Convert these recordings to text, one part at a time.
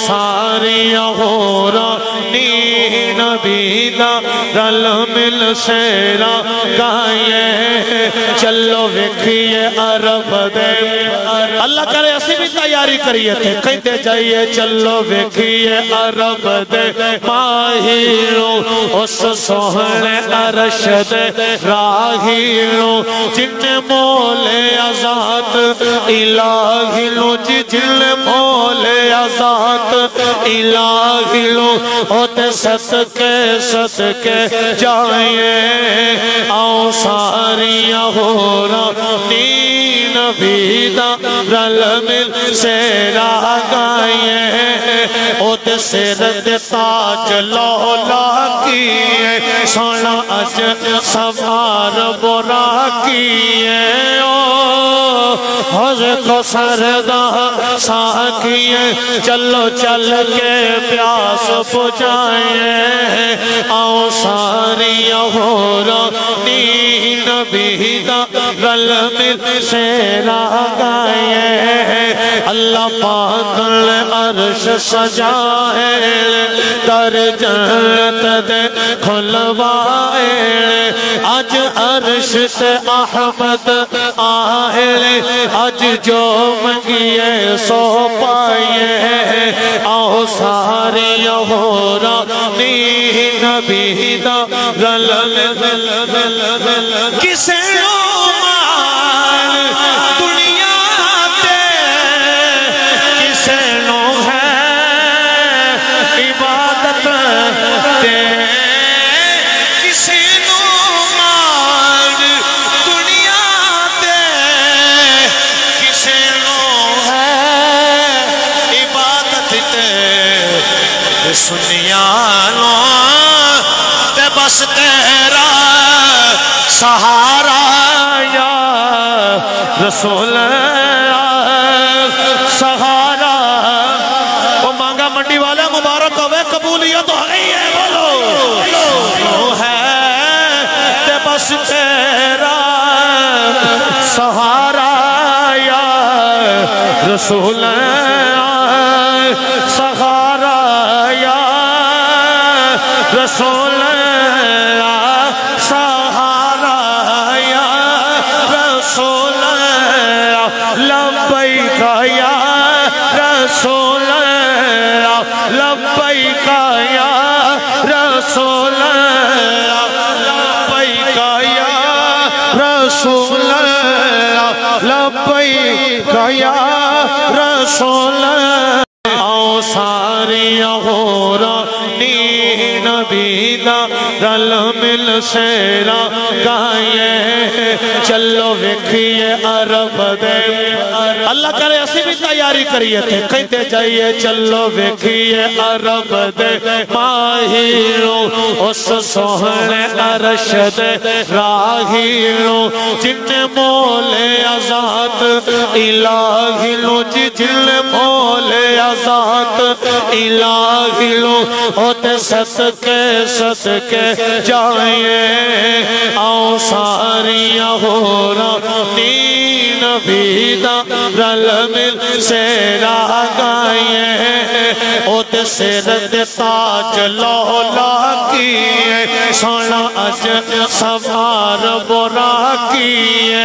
ساری غورانی نبی دا رل مل سیرا گائیے چلو وکھیے عرب دے اللہ کرے اسی بھی تیاری کریے تھے کہتے جائیے چلو وکھیے عرب دے ماہیرو اس سوہنے عرش دے راہیرو جن مولے ازاد الہی لو جن مولے ازاد الہی لو ہوتے صدقے جائیں آؤ ساری غورانی نبی دا رل مل سیرا گائیں ہوتے سرد تاج لولا کیے سونا اج سوار برا کیے حضرت کو سردہ ساکیے چلو چل کے پیاس بجھائیں آؤ ساری غورانی نبی دا رل مل سیرا گائیں اللہ پاک عرش سجائے در جنت دے کھلوائے آج عرش سے احمد آئے آج جو منگیے سو پائیے آؤ ساری غورانی نبی دا رل کسے مان دنیا تے کسے نو ہے عبادت تے کسے نو مان دنیا تے کسے نو ہے عبادت تے سنیانو تے بس تیرا سہارا یا رسول سہارا وہ مانگا منڈی والا مبارک ہوئے قبولیت ہو گئی ہے بولو ہے تے بس تیرا سہارا یا رسول سہارا یا رسول سہارا یا رسول لبیک یا رسول لبیک یا رسول لبیک یا رسول لبیک یا رسول آؤ ساری غورانی نبی دا رل مل سیرا گائیے چلو وکھیے عرب دے اللہ کرے اسی بھی تیاری کریے تھے کہتے جائیے چلو وکھیے عرب دے ماہیرو اس سوہنے عرش دے راہیرو جن مولے ازاد الہی لو جن مولے ازاد الہی لو ہوتے صدقے جائیں آؤ ساری غورانی نبی دا رل مل سیرا گائیں ہوتے سرد تاج لولا کیے سونا اج سوار برا کیے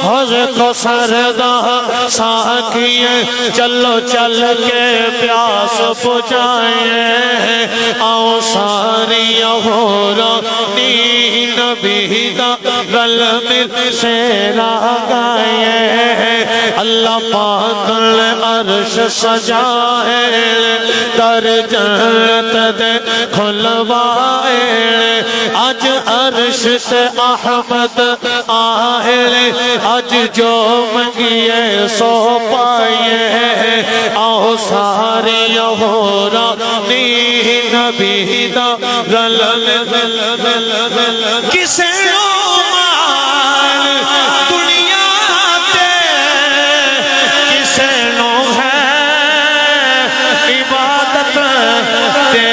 حضرت کو سردہ ساکیے چلو چل کے پیاس بجھائیں آؤ ساری غورانی نبی دا رل مل سیرا گائیں اللہ پاک عرش سجائے در جنت دے کھلوائے آج عرش سے احمد آئے آج جو منگیے سو پائیے آؤ ساری غورانی نبی دا رل کسے مان دنیا تے کسے نو ہے عبادت تے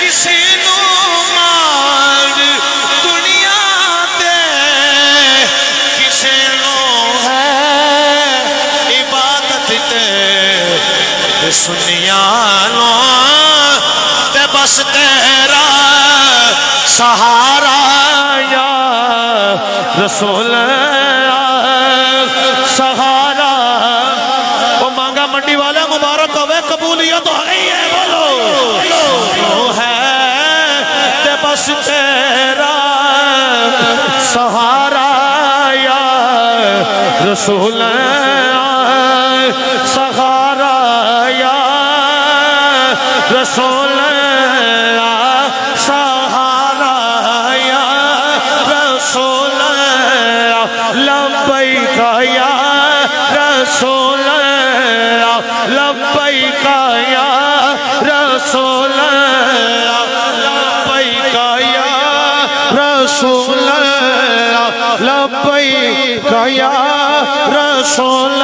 کسے نو مان دنیا تے کسے نو ہے عبادت تے سنیانو تے بس تیرا سہارا یا رسول سہارا وہ مانگا منڈی والا مبارک ہوئے قبولیت ہو گئی ہے بولو وہ ہے تے بس تیرا سہارا یا رسول سہارا یا رسول سہارا یا رسول لبیک یا رسول لبیک یا رسول لبیک یا رسول لبیک یا رسول